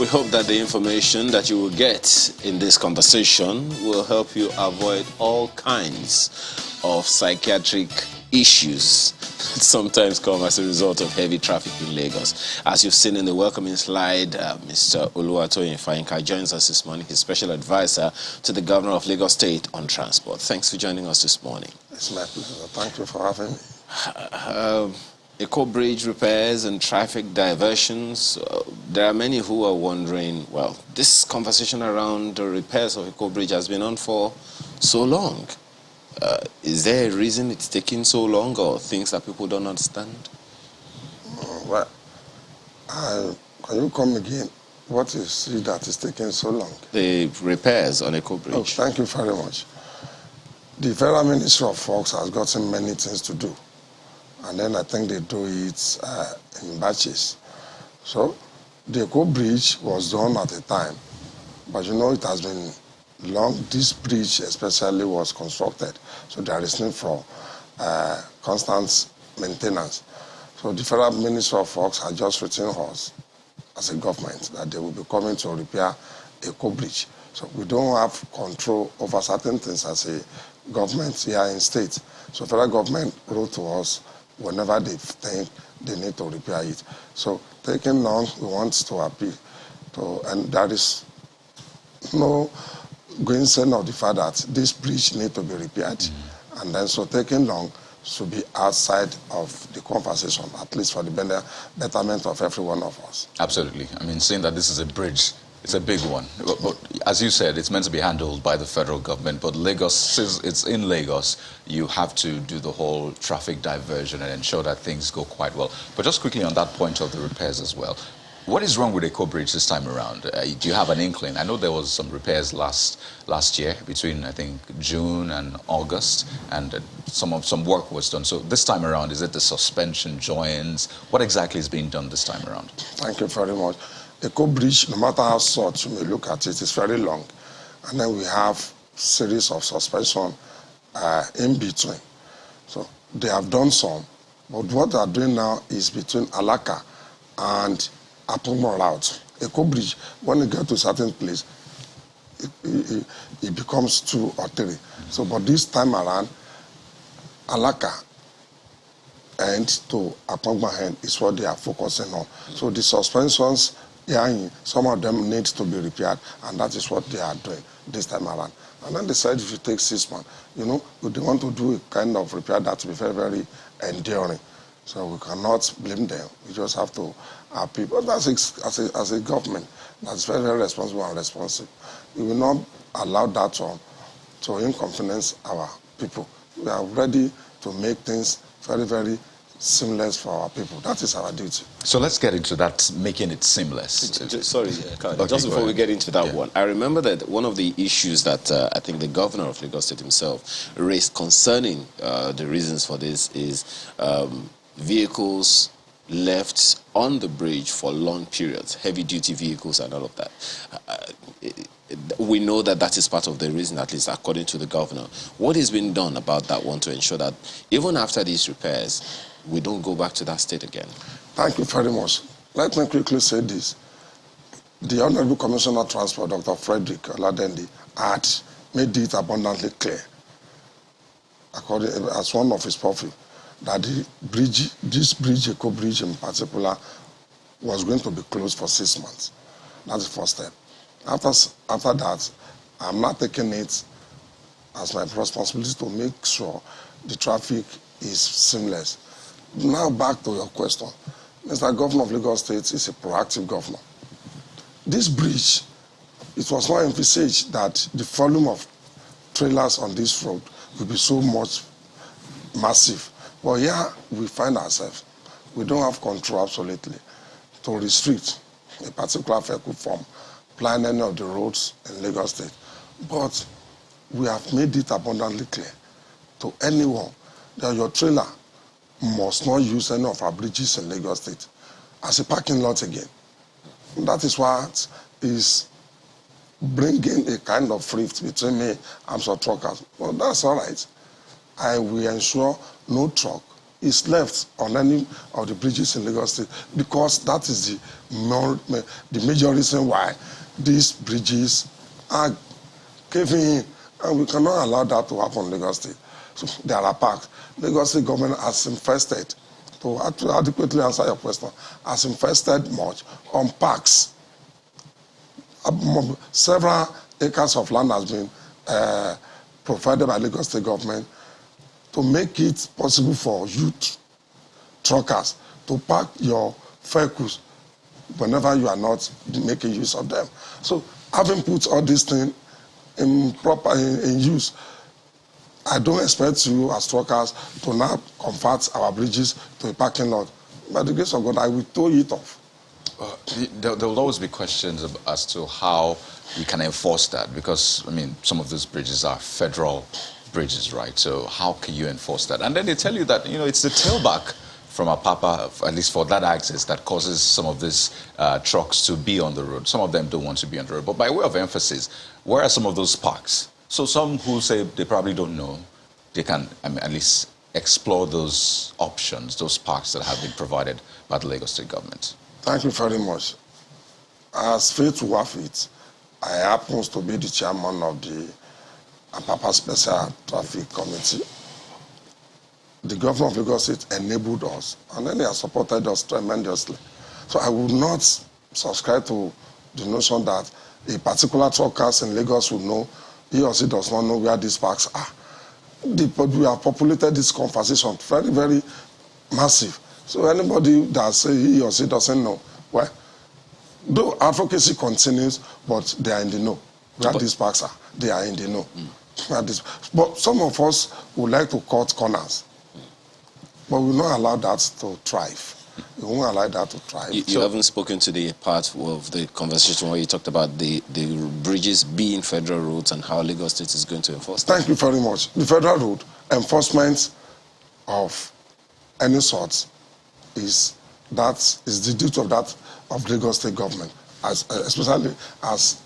hope that the information that you will get in this conversation will help you avoid all kinds of psychiatric issues that sometimes come as a result of heavy traffic in Lagos. As you've seen in the welcoming slide, Mr. Oluwatoyin Fayinka joins us this morning, his special advisor to the Governor of Lagos State on transport. Thanks for joining us this morning. It's my pleasure. Thank you for having me. Eco bridge repairs and traffic diversions. There are many who are wondering, well, this conversation around the repairs of Eco bridge has been on for so long. Is there a reason it's taking so long, or things that people don't understand? Well, can you come again? What is it that is taking so long? The repairs on Eco bridge. Oh, thank you very much. The Federal Ministry of Works has gotten many things to do. And then I think they do it in batches. So the Eco bridge was done at a time, but you know it has been long. This bridge especially was constructed, so there is need for constant maintenance. So the Federal Ministry of Works has just written us as a government that they will be coming to repair Eco bridge. So we don't have control over certain things as a government here in state. So federal government wrote to us whenever they think they need to repair it. So taking long, we want to appeal to, and there is no going saying of the fact that this bridge need to be repaired. And then so taking long should be outside of the conversation, at least for the betterment of every one of us. Absolutely. I mean, saying that this is a bridge, it's a big one. But as you said, it's meant to be handled by the federal government. But Lagos, since it's in Lagos, you have to do the whole traffic diversion and ensure that things go quite well. But just quickly on that point of the repairs as well, what is wrong with Eco bridge this time around? Do you have an inkling? I know there was some repairs last year between, I think, June and August, and some work was done. So this time around, is it the suspension joints? What exactly is being done this time around? Thank you very much. Eco bridge, no matter how short you may look at it, is very long. And then we have series of suspension in between. So they have done some, but what they are doing now is between Alaka and Apollo route. Eco bridge, when you get to a certain place, it becomes 2 or 3. So, but this time around, Alaka end to Apogba end is what they are focusing on. So the suspensions, some of them need to be repaired, and that is what they are doing this time around. And then they said if you take 6 months, you know, they want to do a kind of repair that will be very, very enduring. So we cannot blame them. We just have to appeal. But that's as a government, that's very, very responsible and responsive. We will not allow that to inconvenience our people. We are ready to make things very, very seamless for our people. That is our duty. So let's get into that, making it seamless. Sorry, just before we get into that one, I remember that one of the issues that I think the governor of Lagos State himself raised concerning the reasons for this is vehicles left on the bridge for long periods, heavy-duty vehicles and all of that. We know that that is part of the reason, at least according to the governor. What has been done about that one to ensure that even after these repairs, we don't go back to that state again? Thank you very much. Let me quickly say this. The Honorable Commissioner of Transport, Dr. Frederick Oladendi, had made it abundantly clear, as one of his purpose, that this bridge, Eco bridge in particular, was going to be closed for 6 months. That's the first step. After that, I'm not taking it as my responsibility to make sure the traffic is seamless. Now back to your question. Mr. Governor of Lagos State is a proactive governor. This bridge, it was not envisaged that the volume of trailers on this road will be so much massive. But here we find ourselves, we don't have control absolutely to restrict a particular vehicle from plying any of the roads in Lagos State. But we have made it abundantly clear to anyone that your trailer must not use any of our bridges in Lagos State as a parking lot again. That is what is bringing a kind of rift between me and some truckers. Well, that's all right. I will ensure no truck is left on any of the bridges in Lagos State, because that is the major reason why these bridges are caving in, and we cannot allow that to happen in Lagos State. So there are parks. Lagos State government has invested, to adequately answer your question, has invested much on parks. Several acres of land has been provided by Lagos State government to make it possible for youth truckers to park your vehicles whenever you are not making use of them. So having put all these things in use, I don't expect you as truckers to now convert our bridges to a parking lot. By the grace of God, I will tow it off. There will always be questions as to how we can enforce that, because, I mean, some of those bridges are federal bridges, right? So how can you enforce that? And then they tell you that, you know, it's the tailback from Apapa, at least for that access, that causes some of these trucks to be on the road. Some of them don't want to be on the road. But by way of emphasis, where are some of those parks? So some who say they probably don't know, they can, I mean, at least explore those options, those parks that have been provided by the Lagos State government. Thank you very much. As fate will have it, I happen to be the chairman of the Apapa Special Traffic Committee. The governor of Lagos State enabled us, and then he has supported us tremendously. So I would not subscribe to the notion that a particular trucker in Lagos will know, he or she does not know where these parks are. We have populated this conversation very, very massive. So anybody that say he or she doesn't know, well, though advocacy continues, but they are in the know. Where these parks are, they are in the know. But some of us would like to cut corners, but we will not allow that to thrive. We won't allow that to thrive. You haven't spoken to the part of the conversation where you talked about the bridges being federal roads and how Lagos State is going to enforce that. Thank you very much. The federal road enforcement of any sort is the duty of Lagos State government, especially as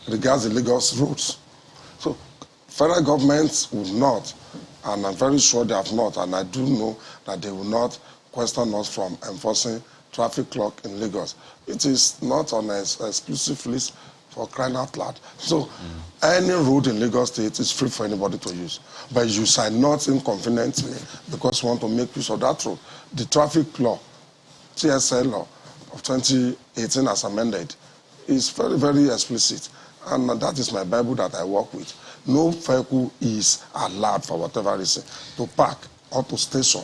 regards the Lagos roads. So federal governments would not, and I'm very sure they have not, and I do know that they will not question us from enforcing traffic clock in Lagos. It is not on an exclusive list for crying out loud. So any road in Lagos State is free for anybody to use. But you shall not inconvenience me because you want to make use of that road. The traffic law, TSL law of 2018 as amended, is very, very explicit. And that is my Bible that I work with. No vehicle is allowed for whatever reason to park or to station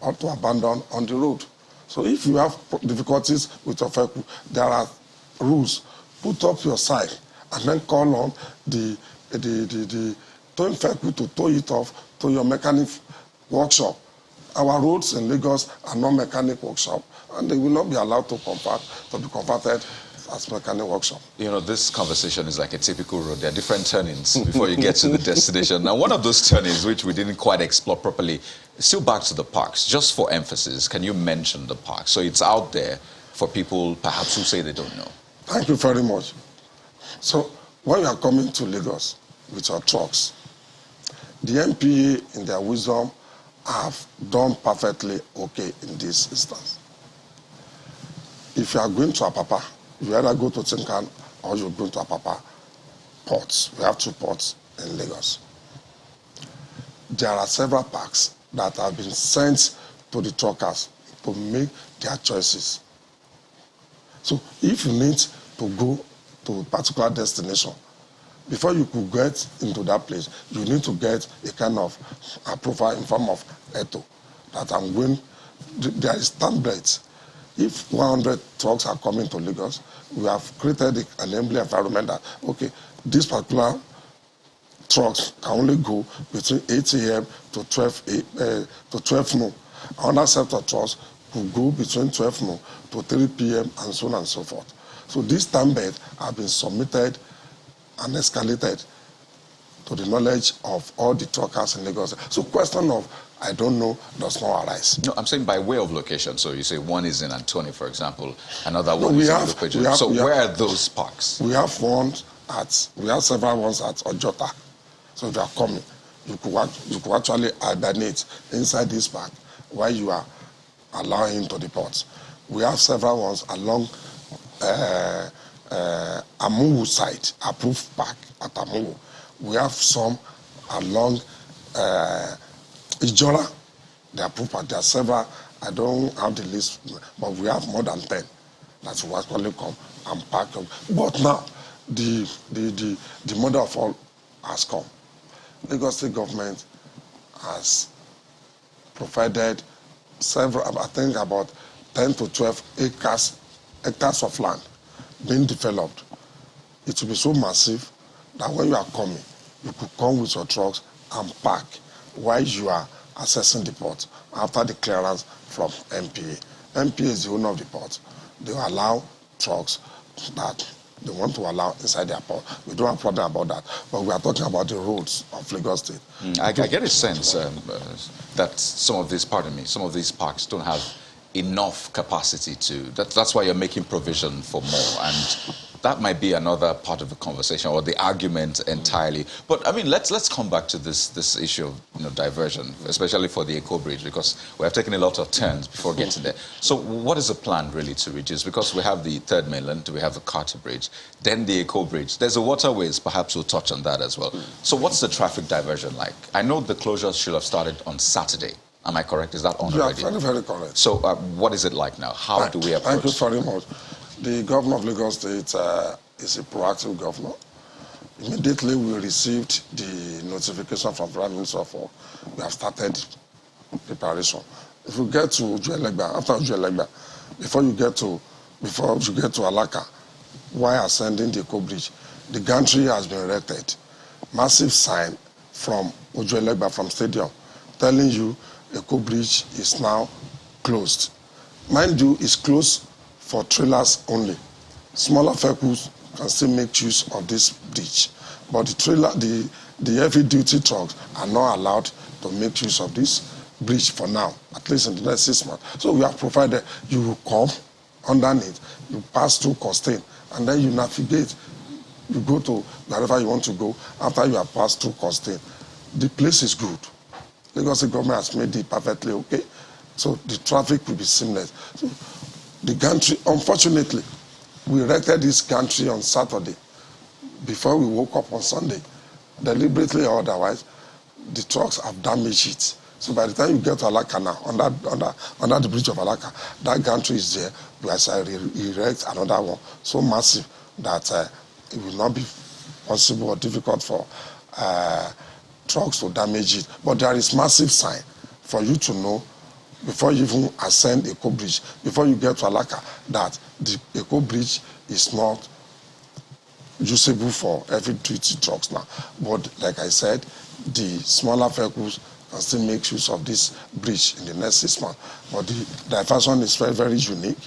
or to abandon on the road. So if you have difficulties with your vehicle, there are rules. Put up your sign and then call on the towing vehicle to tow it off to your mechanic workshop. Our roads in Lagos are not mechanic workshop, and they will not be allowed to be converted as mechanic workshop. You know, this conversation is like a typical road. There are different turnings before you get to the destination. Now, one of those turnings, which we didn't quite explore properly, still back to the parks. Just for emphasis, can you mention the parks? So it's out there for people perhaps who say they don't know. Thank you very much. So when you are coming to Lagos with your trucks, the MPA in their wisdom have done perfectly okay in this instance. If you are going to Apapa, you either go to Tinkan or you go to Apapa ports. We have 2 ports in Lagos. There are several parks that have been sent to the truckers to make their choices. So if you need to go to a particular destination, before you could get into that place, you need to get a kind of approval in form of ETO that I'm going. There is templates. If 100 trucks are coming to Lagos, we have created an enabling environment that, okay, this particular trucks can only go between 8 a.m. to 12 noon. Another set of trucks could go between 12 noon to 3 p.m. and so on and so forth. So these templates have been submitted and escalated to the knowledge of all the truckers in Lagos. So question of I don't know does not arise. No, I'm saying by way of location. So you say one is in Antony, for example, another one is in Lagos. So where are those parks? We have several ones at Ojota. So if you are coming, you could actually hibernate inside this park while you are allowing him to deport. We have several ones along Amuwu side, approved park at Amuwu. We have some along Ijora, the approved park. There are several. I don't have the list, but we have more than 10 that will actually come and park. But now, the mother of all has come. Lagos State government has provided several, I think about 10 to 12 hectares of land being developed. It will be so massive that when you are coming, you could come with your trucks and park while you are accessing the port after the clearance from MPA. MPA is the owner of the port. They will allow trucks that they want to allow inside the port. We don't have a problem about that. But we are talking about the roads of Lagos State. I get a sense that some of these parks don't have enough capacity to. That's why you're making provision for more. And that might be another part of the conversation or the argument entirely. But I mean, let's come back to this issue of diversion, especially for the Eco Bridge, because we have taken a lot of turns before getting there. So what is the plan really to reduce? Because we have the Third Mainland, we have the Carter Bridge, then the Eco Bridge. There's the waterways, perhaps we'll touch on that as well. So what's the traffic diversion like? I know the closures should have started on Saturday. Am I correct? Is that on already? You are very, very correct. So what is it like now? How do we approach? Thank you very much. The governor of Lagos State is a proactive governor. Immediately we received the notification from Prime Minister for we have started preparation. If you get to Ujuelegba, after Ujuelegba, before you get to Alaka, while ascending the Eco Bridge, the gantry has been erected. Massive sign from Ujuelegba, from Stadium, telling you Eco Bridge is now closed. Mind you, it's closed for trailers only. Smaller vehicles can still make use of this bridge, but the heavy-duty trucks are not allowed to make use of this bridge for now, at least in the next 6 months. So we have provided you will come underneath, you pass through Costain, and then you navigate. You go to wherever you want to go after you have passed through Costain. The place is good. Lagos State government has made it perfectly okay, so the traffic will be seamless. So the gantry, unfortunately, we erected this gantry on Saturday before we woke up on Sunday. Deliberately or otherwise, the trucks have damaged it. So by the time you get to Alaka now, under the bridge of Alaka, that gantry is there. We erect another one so massive that it will not be possible or difficult for trucks to damage it. But there is massive sign for you to know before you even ascend Eco Bridge, before you get to Alaka, that the Eco Bridge is not usable for heavy-duty trucks now. But like I said, the smaller vehicles can still make use of this bridge in the next 6 months. But the diversion is very, very unique.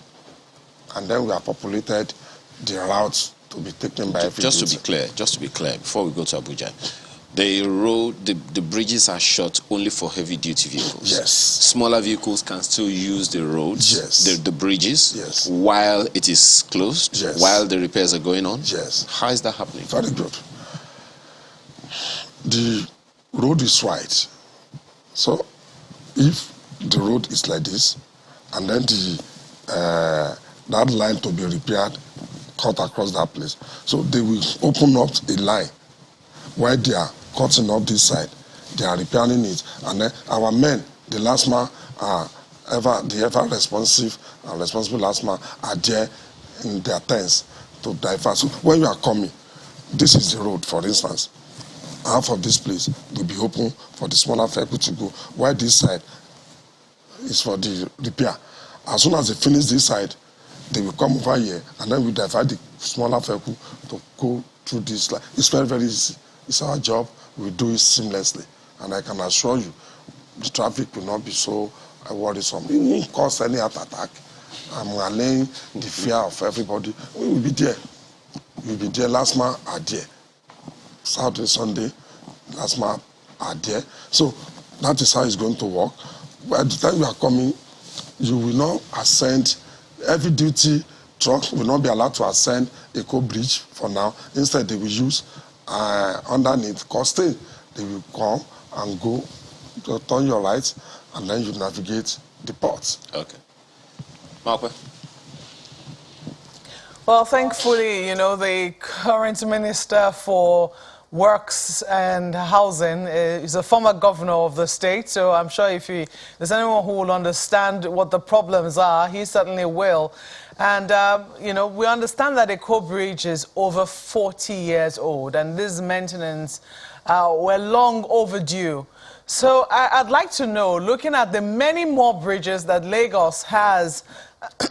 And then we have populated the routes to be taken by heavy-duty. Just to be clear, before we go to Abuja, the bridges are shut only for heavy-duty vehicles. Yes. Smaller vehicles can still use the roads, yes, the bridges, yes, while it is closed, yes, while the repairs are going on. Yes. How is that happening? Very good. The road is wide. So if the road is like this, and then that line to be repaired, cut across that place, so they will open up a line while they are cutting up this side, they are repairing it, and then our men, the last man, the ever responsive and responsible last man, are there in their tents to divert. So when you are coming, this is the road, for instance. Half of this place will be open for the smaller vehicle to go, while this side is for the repair. As soon as they finish this side, they will come over here, and then we divert the smaller vehicle to go through this line. It's very, very easy. It's our job. We do it seamlessly. And I can assure you, the traffic will not be so worrisome. It won't cause any heart attack. I'm allaying the fear of everybody. We will be there. We will be there. Last man are there. Saturday, Sunday, last man are there. So that is how it's going to work. By the time you are coming, you will not ascend. Heavy duty trucks will not be allowed to ascend Eco Bridge for now. Instead, they will use underneath Costain. They will come and go to turn your right, and then you navigate the port. Okay. Mark. Well, thankfully, you know, the current Minister for Works and Housing is a former governor of the state, so I'm sure if there's anyone who will understand what the problems are, he certainly will. And, you know, we understand that the Eko Bridge is over 40 years old, and this maintenance were long overdue. So I'd like to know, looking at the many more bridges that Lagos has,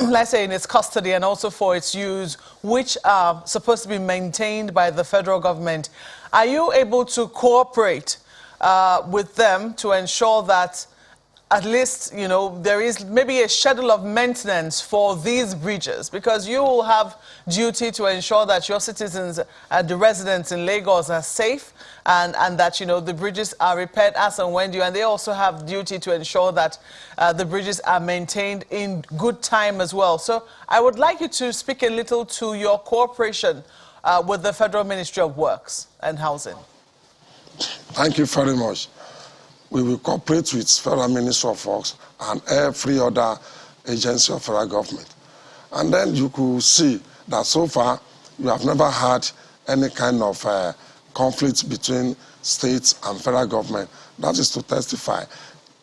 let's say in its custody and also for its use, which are supposed to be maintained by the federal government, are you able to cooperate with them to ensure that at least, you know, there is maybe a schedule of maintenance for these bridges? Because you will have duty to ensure that your citizens, the residents in Lagos, are safe and that, you know, the bridges are repaired as and when due. And they also have duty to ensure that the bridges are maintained in good time as well. So I would like you to speak a little to your cooperation with the Federal Ministry of Works and Housing. Thank you very much. We will cooperate with Federal Ministry of Works and every other agency of federal government. And then you could see that so far we have never had any kind of conflict between states and federal government. That is to testify.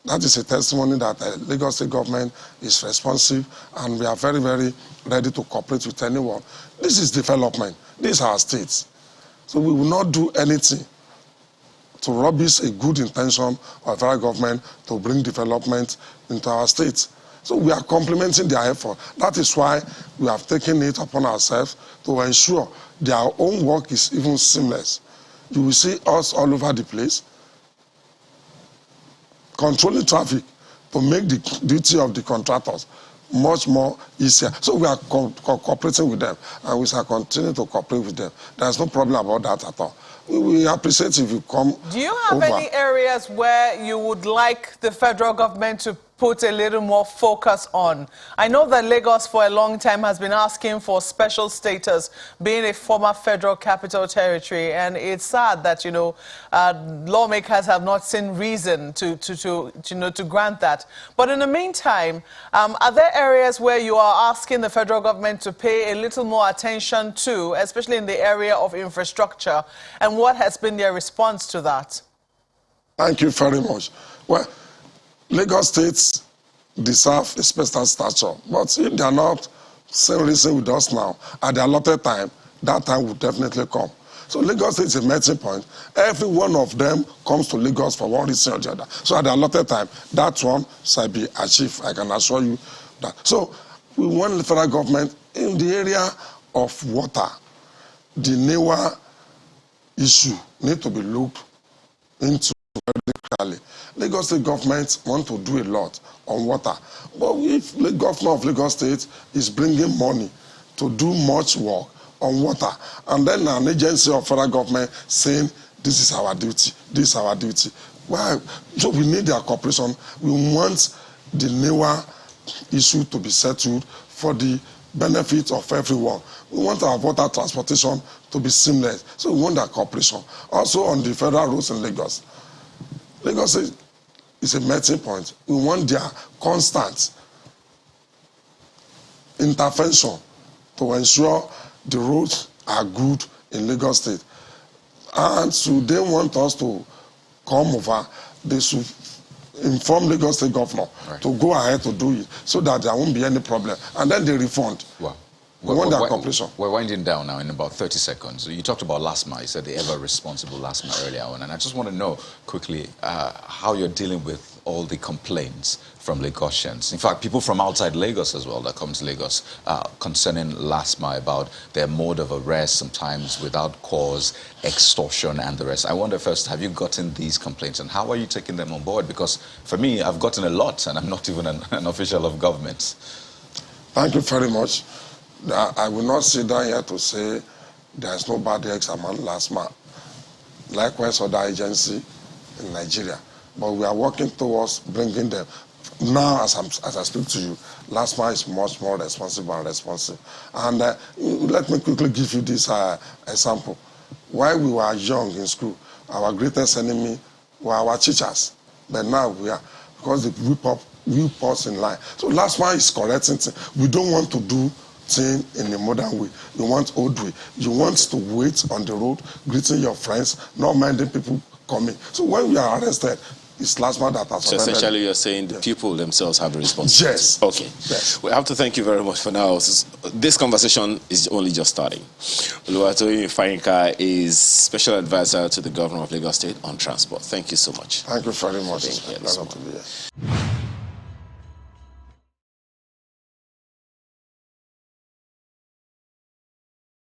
That is a testimony that the Lagos State government is responsive, and we are very, very ready to cooperate with anyone. This is development. These are our states. So we will not do anything to rubbish a good intention of federal government to bring development into our states. So we are complementing their effort. That is why we have taken it upon ourselves to ensure their own work is even seamless. You will see us all over the place controlling traffic to make the duty of the contractors much more easier. So we are cooperating with them, and we shall continue to cooperate with them. There's no problem about that at all. We appreciate if you come. Do you have any areas where you would like the federal government to put a little more focus on? I know that Lagos for a long time has been asking for special status, being a former federal capital territory, and it's sad that, you know, lawmakers have not seen reason to grant that. But in the meantime, are there areas where you are asking the federal government to pay a little more attention to, especially in the area of infrastructure, and what has been their response to that? Thank you very much. Well, Lagos states deserve a special stature, but if they are not same reason with us now, at the allotted time, that time will definitely come. So Lagos State is a melting point. Every one of them comes to Lagos for one reason or the other. So at the allotted time, that one shall be achieved. I can assure you that. So we want the federal government in the area of water. The NEWA issue need to be looked into very clearly. Lagos State government want to do a lot on water. But if the governor of Lagos State is bringing money to do much work on water, and then an agency of federal government saying, this is our duty, this is our duty. Well, so we need their cooperation. We want the NEWA issue to be settled for the benefit of everyone. We want our water transportation to be seamless. So we want that cooperation. Also on the federal roads in Lagos. Lagos is a melting point. We want their constant intervention to ensure the roads are good in Lagos State. And so they want us to come over, they should inform Lagos State governor to go ahead to do it so that there won't be any problem. And then they refund. Wow. We want their completion. We're winding down now in about 30 seconds. You talked about LASMA. You said the ever-responsible LASMA earlier on. And I just want to know quickly how you're dealing with all the complaints from Lagosians. In fact, people from outside Lagos as well that come to Lagos concerning LASMA, about their mode of arrest, sometimes without cause, extortion and the rest. I wonder first, have you gotten these complaints and how are you taking them on board? Because for me, I've gotten a lot and I'm not even an official of government. Thank you very much. I will not sit down here to say there's no bad eggs among LASMA. Likewise, other agency in Nigeria. But we are working towards bringing them. Now, as I speak to you, LASMA is much more responsible and responsive. And let me quickly give you this example. While we were young in school, our greatest enemy were our teachers. But now we are, because they whip us in line. So last one is correcting things. We don't want to do things in a modern way. You want old way. You want to wait on the road, greeting your friends, not minding people coming. So when we are arrested, it's last one that has So essentially you're saying the people themselves have a responsibility. Yes. Okay. Yes. We have to thank you very much for now. This conversation is only just starting. Oluwatoyin Ifayinka is Special Advisor to the Governor of Lagos State on Transport. Thank you so much. Thank you very much. It's a pleasure to be here.